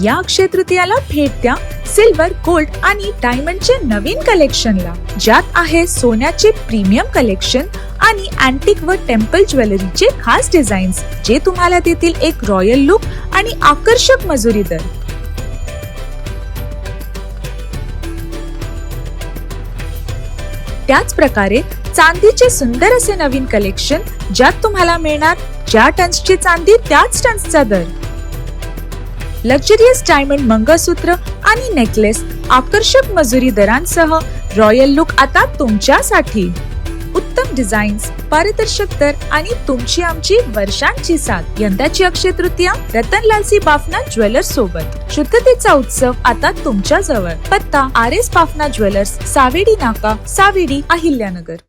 या अक्षय तृतीयाला भेट द्या सिल्वर, गोल्ड आणि डायमंडचे नवीन कलेक्शनला, ज्यात आहे सोन्याचे प्रीमियम कलेक्शन आणि अँटिक व टेम्पल ज्वेलरीचे खास डिझाईन्स, जे तुम्हाला देतील एक रॉयल लुक आणि आकर्षक मजुरी दर. त्याच प्रकारे चांदीचे सुंदर असे नवीन कलेक्शन, ज्यात तुम्हाला मिळणार ज्या टन्सची चांदी त्याच टन्सचा दर. लक्झरियस डायमंड मंगळसूत्र आणि नेकलेस आकर्षक मजुरी दरांसह रॉयल लुक आता तुमच्यासाठी. उत्तम डिझाईन्स, पारदर्शक दर आणि तुमची आमची वर्षांची साथ. यंदाची अक्षय तृतीया रतनलालसी बाफना ज्वेलर्स सोबत. शुद्धतेचा उत्सव आता तुमच्या जवळ. पत्ता RS बाफना ज्वेलर्स, सावेडी नाका, सावेडी, अहिल्यानगर.